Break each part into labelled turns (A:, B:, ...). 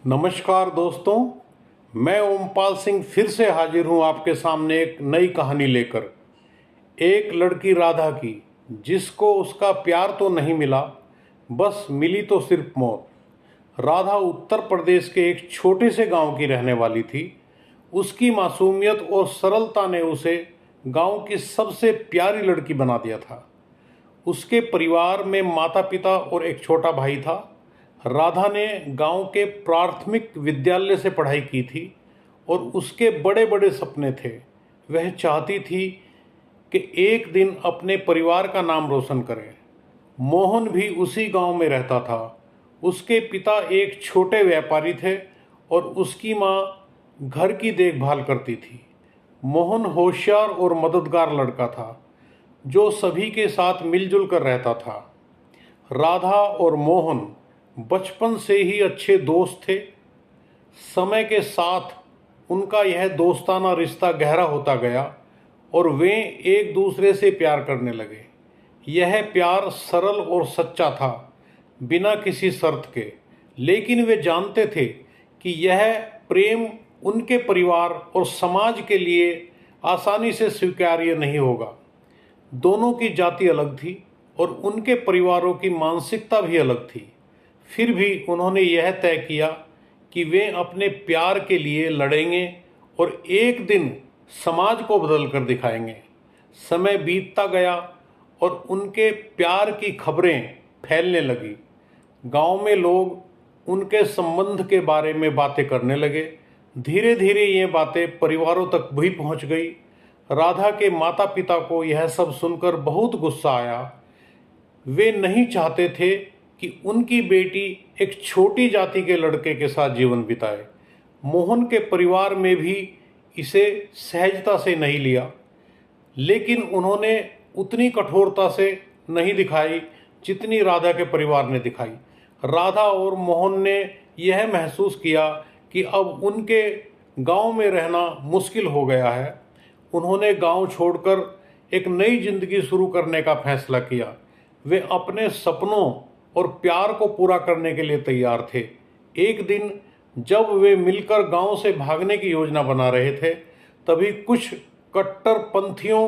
A: नमस्कार दोस्तों, मैं ओमपाल सिंह फिर से हाजिर हूँ आपके सामने एक नई कहानी लेकर। एक लड़की राधा की, जिसको उसका प्यार तो नहीं मिला, बस मिली तो सिर्फ मौत। राधा उत्तर प्रदेश के एक छोटे से गांव की रहने वाली थी। उसकी मासूमियत और सरलता ने उसे गांव की सबसे प्यारी लड़की बना दिया था। उसके परिवार में माता पिता और एक छोटा भाई था। राधा ने गांव के प्राथमिक विद्यालय से पढ़ाई की थी और उसके बड़े बड़े सपने थे। वह चाहती थी कि एक दिन अपने परिवार का नाम रोशन करे। मोहन भी उसी गांव में रहता था। उसके पिता एक छोटे व्यापारी थे और उसकी माँ घर की देखभाल करती थी। मोहन होशियार और मददगार लड़का था, जो सभी के साथ मिलजुल कर रहता था। राधा और मोहन बचपन से ही अच्छे दोस्त थे। समय के साथ उनका यह दोस्ताना रिश्ता गहरा होता गया और वे एक दूसरे से प्यार करने लगे। यह प्यार सरल और सच्चा था, बिना किसी शर्त के। लेकिन वे जानते थे कि यह प्रेम उनके परिवार और समाज के लिए आसानी से स्वीकार्य नहीं होगा। दोनों की जाति अलग थी और उनके परिवारों की मानसिकता भी अलग थी। फिर भी उन्होंने यह तय किया कि वे अपने प्यार के लिए लड़ेंगे और एक दिन समाज को बदल कर दिखाएंगे। समय बीतता गया और उनके प्यार की खबरें फैलने लगी। गांव में लोग उनके संबंध के बारे में बातें करने लगे। धीरे धीरे ये बातें परिवारों तक भी पहुंच गई। राधा के माता पिता को यह सब सुनकर बहुत गुस्सा आया। वे नहीं चाहते थे कि उनकी बेटी एक छोटी जाति के लड़के के साथ जीवन बिताए। मोहन के परिवार में भी इसे सहजता से नहीं लिया, लेकिन उन्होंने उतनी कठोरता से नहीं दिखाई जितनी राधा के परिवार ने दिखाई। राधा और मोहन ने यह महसूस किया कि अब उनके गांव में रहना मुश्किल हो गया है। उन्होंने गांव छोड़कर एक नई जिंदगी शुरू करने का फैसला किया। वे अपने सपनों और प्यार को पूरा करने के लिए तैयार थे। एक दिन जब वे मिलकर गांव से भागने की योजना बना रहे थे, तभी कुछ कट्टरपंथियों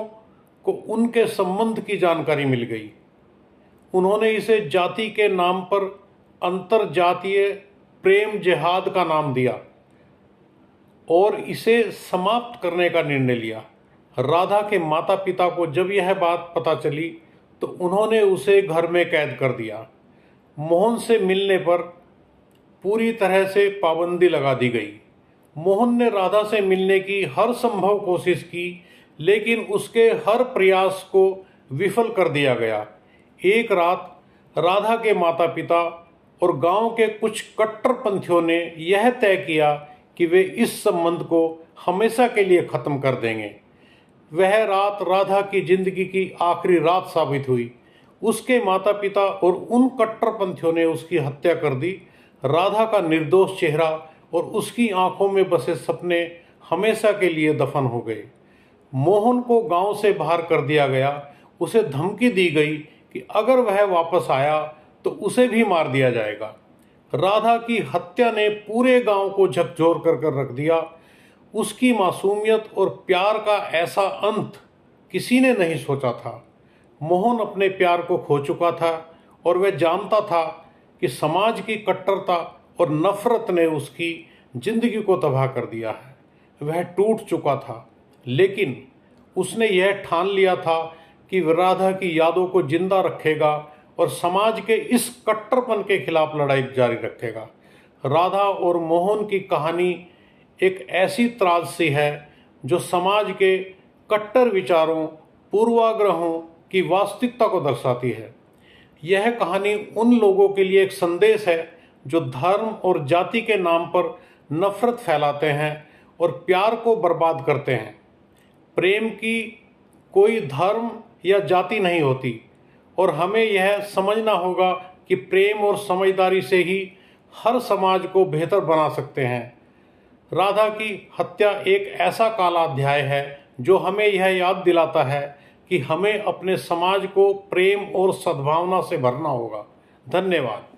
A: को उनके संबंध की जानकारी मिल गई। उन्होंने इसे जाति के नाम पर अंतरजातीय प्रेम जिहाद का नाम दिया और इसे समाप्त करने का निर्णय लिया। राधा के माता पिता को जब यह बात पता चली तो उन्होंने उसे घर में कैद कर दिया। मोहन से मिलने पर पूरी तरह से पाबंदी लगा दी गई। मोहन ने राधा से मिलने की हर संभव कोशिश की, लेकिन उसके हर प्रयास को विफल कर दिया गया। एक रात राधा के माता पिता और गांव के कुछ कट्टरपंथियों ने यह तय किया कि वे इस संबंध को हमेशा के लिए ख़त्म कर देंगे। वह रात राधा की जिंदगी की आखिरी रात साबित हुई। उसके माता पिता और उन कट्टरपंथियों ने उसकी हत्या कर दी। राधा का निर्दोष चेहरा और उसकी आंखों में बसे सपने हमेशा के लिए दफन हो गए। मोहन को गांव से बाहर कर दिया गया। उसे धमकी दी गई कि अगर वह वापस आया तो उसे भी मार दिया जाएगा। राधा की हत्या ने पूरे गांव को झकझोर कर रख दिया। उसकी मासूमियत और प्यार का ऐसा अंत किसी ने नहीं सोचा था। मोहन अपने प्यार को खो चुका था और वह जानता था कि समाज की कट्टरता और नफरत ने उसकी जिंदगी को तबाह कर दिया है। वह टूट चुका था, लेकिन उसने यह ठान लिया था कि वह राधा की यादों को जिंदा रखेगा और समाज के इस कट्टरपन के खिलाफ लड़ाई जारी रखेगा। राधा और मोहन की कहानी एक ऐसी त्रासदी है जो समाज के कट्टर विचारों, पूर्वाग्रहों की वास्तविकता को दर्शाती है। यह कहानी उन लोगों के लिए एक संदेश है जो धर्म और जाति के नाम पर नफरत फैलाते हैं और प्यार को बर्बाद करते हैं। प्रेम की कोई धर्म या जाति नहीं होती और हमें यह समझना होगा कि प्रेम और समझदारी से ही हर समाज को बेहतर बना सकते हैं। राधा की हत्या एक ऐसा काला अध्याय है जो हमें यह याद दिलाता है कि हमें अपने समाज को प्रेम और सद्भावना से भरना होगा। धन्यवाद।